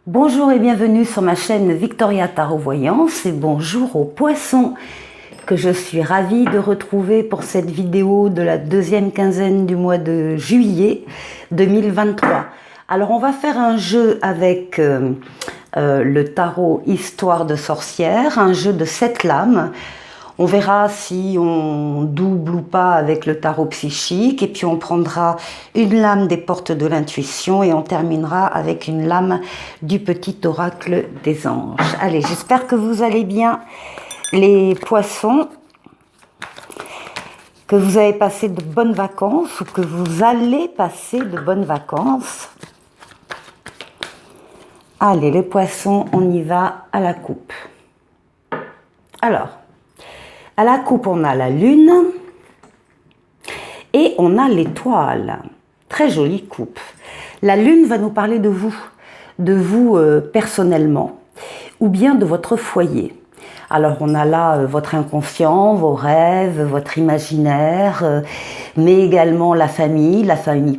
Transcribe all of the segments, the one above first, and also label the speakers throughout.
Speaker 1: Bonjour et bienvenue sur ma chaîne Victoria Tarot Voyance et bonjour aux poissons que je suis ravie de retrouver pour cette vidéo de la deuxième quinzaine du mois de juillet 2023. Alors on va faire un jeu avec le tarot Histoire de sorcière, un jeu de 7 lames. On verra si on double ou pas avec le tarot psychique et puis on prendra une lame des portes de l'intuition et on terminera avec une lame du petit oracle des anges. Allez, j'espère que vous allez bien les poissons, que vous avez passé de bonnes vacances ou que vous allez passer de bonnes vacances. Allez, les poissons, on y va à la coupe. Alors, à la coupe, on a la lune et on a l'étoile. Très jolie coupe. La lune va nous parler de vous personnellement, ou bien de votre foyer. Alors on a là votre inconscient, vos rêves, votre imaginaire, mais également la famille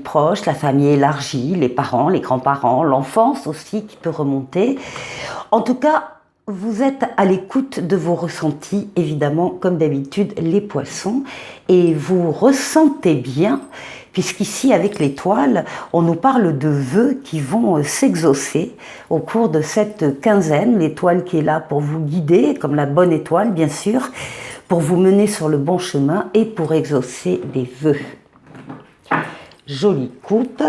Speaker 1: proche, la famille élargie, les parents, les grands-parents, l'enfance aussi qui peut remonter. En tout cas, vous êtes à l'écoute de vos ressentis, évidemment, comme d'habitude, les poissons, et vous ressentez bien, puisqu'ici, avec l'étoile, on nous parle de vœux qui vont s'exaucer au cours de cette quinzaine, l'étoile qui est là pour vous guider, comme la bonne étoile, bien sûr, pour vous mener sur le bon chemin et pour exaucer des vœux. Jolie coupe.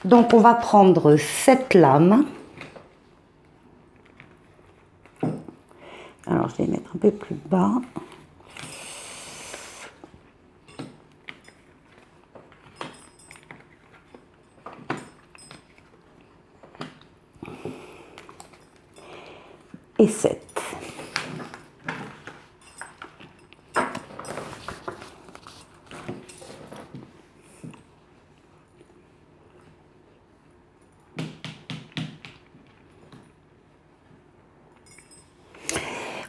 Speaker 1: Donc, on va prendre 7 lames. Alors, je vais les mettre un peu plus bas. Et 7.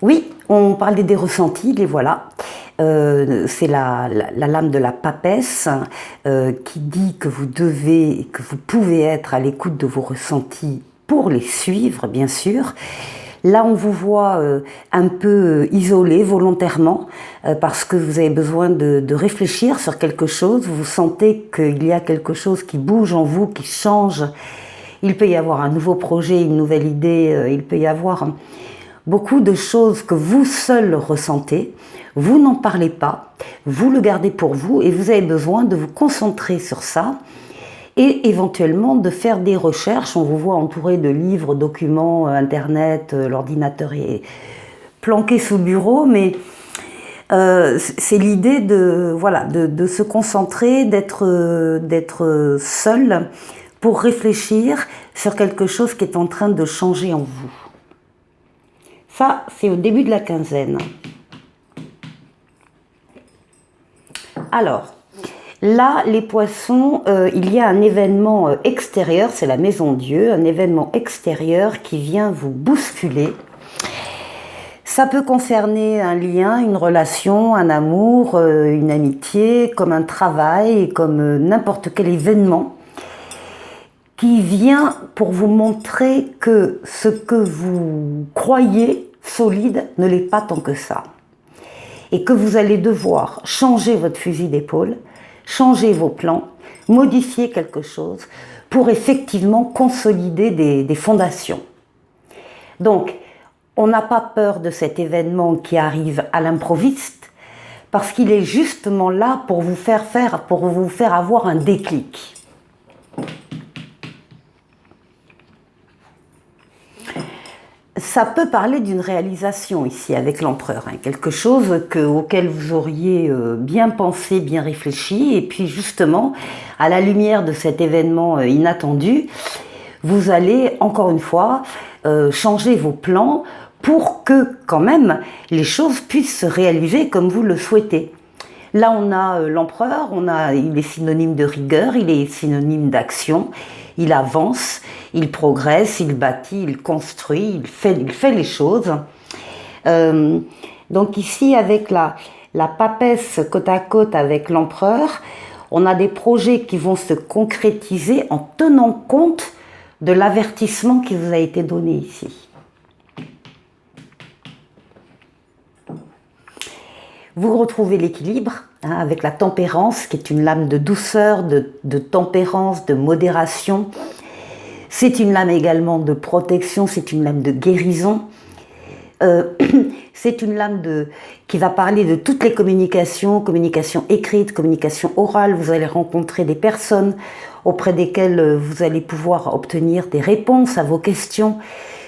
Speaker 1: Oui, on parlait des ressentis, les voilà. C'est la lame de la papesse qui dit que vous pouvez être à l'écoute de vos ressentis pour les suivre, bien sûr. Là, on vous voit un peu isolé volontairement parce que vous avez besoin de réfléchir sur quelque chose. Vous sentez qu'il y a quelque chose qui bouge en vous, qui change. Il peut y avoir un nouveau projet, une nouvelle idée. Il peut y avoir beaucoup de choses que vous seul ressentez. Vous n'en parlez pas. Vous le gardez pour vous et vous avez besoin de vous concentrer sur ça. Et éventuellement de faire des recherches. On vous voit entouré de livres, documents, internet, l'ordinateur est planqué sous le bureau, mais c'est l'idée de se concentrer, d'être seul pour réfléchir sur quelque chose qui est en train de changer en vous. Ça, c'est au début de la quinzaine. Alors, là, les poissons, il y a un événement extérieur, c'est la maison Dieu, un événement extérieur qui vient vous bousculer. Ça peut concerner un lien, une relation, un amour, une amitié, comme un travail, comme n'importe quel événement qui vient pour vous montrer que ce que vous croyez solide ne l'est pas tant que ça. Et que vous allez devoir changer votre fusil d'épaule, changer vos plans, modifier quelque chose pour effectivement consolider des fondations. Donc, on n'a pas peur de cet événement qui arrive à l'improviste parce qu'il est justement là pour vous faire avoir un déclic. Ça peut parler d'une réalisation ici avec l'empereur, quelque chose auquel vous auriez bien pensé, bien réfléchi, et puis justement, à la lumière de cet événement inattendu, vous allez encore une fois changer vos plans pour que quand même les choses puissent se réaliser comme vous le souhaitez. Là, on a l'empereur, il est synonyme de rigueur, il est synonyme d'action, il avance, il progresse, il bâtit, il construit, il fait les choses. Donc ici, avec la papesse côte à côte avec l'empereur, on a des projets qui vont se concrétiser en tenant compte de l'avertissement qui vous a été donné ici. Vous retrouvez l'équilibre avec la tempérance, qui est une lame de douceur, de tempérance, de modération. C'est une lame également de protection, c'est une lame de guérison. C'est une lame qui va parler de toutes les communications, communication écrite, communication orale. Vous allez rencontrer des personnes auprès desquelles vous allez pouvoir obtenir des réponses à vos questions.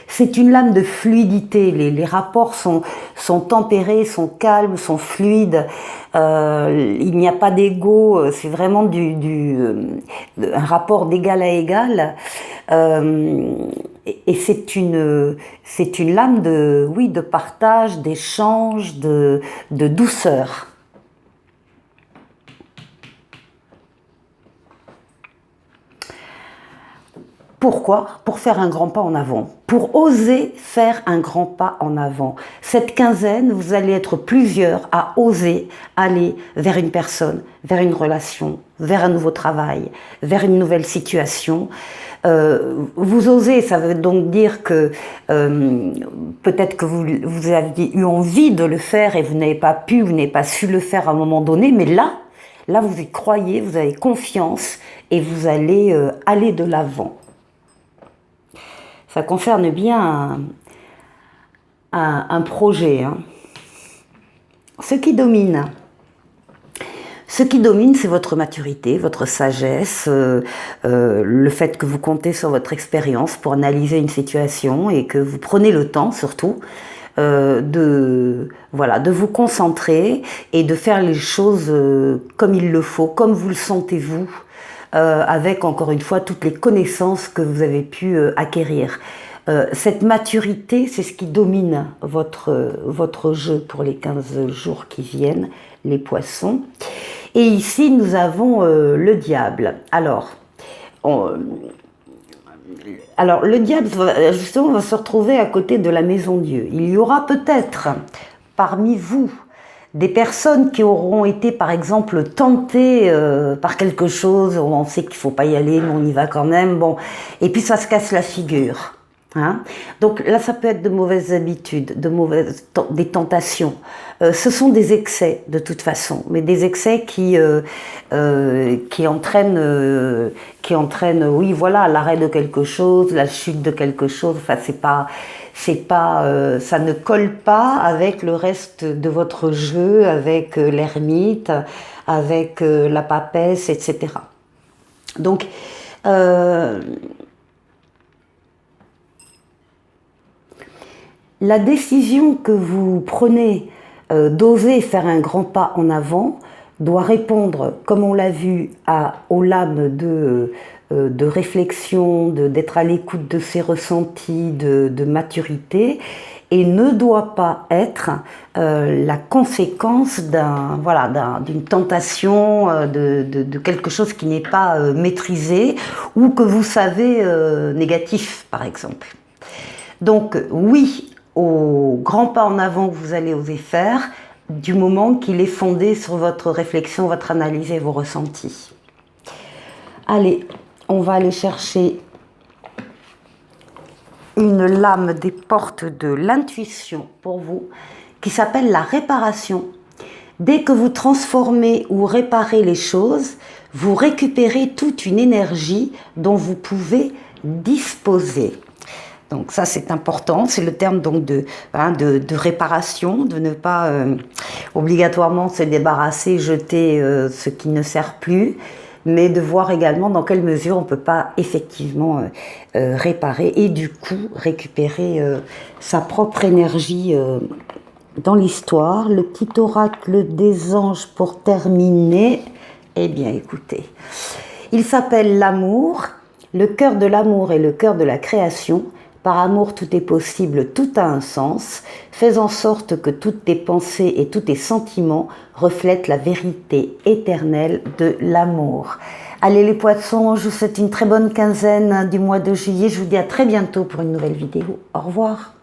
Speaker 1: C'est une lame de fluidité, les rapports sont tempérés, sont calmes, sont fluides, il n'y a pas d'ego, c'est vraiment un rapport d'égal à égal. Et c'est une lame de partage, d'échange, de douceur. Pourquoi? Pour faire un grand pas en avant, pour oser faire un grand pas en avant. Cette quinzaine, vous allez être plusieurs à oser aller vers une personne, vers une relation, vers un nouveau travail, vers une nouvelle situation. Vous osez, ça veut donc dire que peut-être que vous aviez eu envie de le faire et vous n'avez pas pu, vous n'avez pas su le faire à un moment donné, mais là vous y croyez, vous avez confiance et vous allez aller de l'avant. Ça concerne bien un projet. Ce qui domine, c'est votre maturité, votre sagesse, le fait que vous comptez sur votre expérience pour analyser une situation et que vous prenez le temps surtout de vous concentrer et de faire les choses comme il le faut, comme vous le sentez vous. Avec encore une fois toutes les connaissances que vous avez pu acquérir. Cette maturité, c'est ce qui domine votre jeu pour les 15 jours qui viennent, les poissons. Et ici, nous avons le diable. Alors, le diable, justement, va se retrouver à côté de la maison Dieu. Il y aura peut-être parmi vous des personnes qui auront été, par exemple, tentées par quelque chose, on sait qu'il ne faut pas y aller, mais on y va quand même, bon, et puis ça se casse la figure. Donc là, ça peut être de mauvaises habitudes, des tentations. Ce sont des excès, de toute façon, mais des excès qui entraînent, oui, voilà, l'arrêt de quelque chose, la chute de quelque chose, enfin, ça ne colle pas avec le reste de votre jeu, avec l'ermite, avec la papesse, etc. Donc, la décision que vous prenez d'oser faire un grand pas en avant doit répondre, comme on l'a vu, aux lames de réflexion, d'être à l'écoute de ses ressentis, de maturité, et ne doit pas être la conséquence d'une tentation, de quelque chose qui n'est pas maîtrisé ou que vous savez négatif, par exemple. Donc oui, au grand pas en avant que vous allez oser faire, du moment qu'il est fondé sur votre réflexion, votre analyse et vos ressentis. Allez, on va aller chercher une lame des portes de l'intuition pour vous, qui s'appelle la réparation. Dès que vous transformez ou réparez les choses, vous récupérez toute une énergie dont vous pouvez disposer. Donc ça, c'est important, c'est le terme donc de réparation, de ne pas obligatoirement se débarrasser, jeter ce qui ne sert plus, mais de voir également dans quelle mesure on ne peut pas effectivement réparer et du coup récupérer sa propre énergie dans l'histoire. Le petit oracle des anges pour terminer, eh bien écoutez, il s'appelle l'amour, le cœur de l'amour et le cœur de la création. Par amour, tout est possible, tout a un sens. Fais en sorte que toutes tes pensées et tous tes sentiments reflètent la vérité éternelle de l'amour. Allez les poissons, je vous souhaite une très bonne quinzaine du mois de juillet. Je vous dis à très bientôt pour une nouvelle vidéo. Au revoir.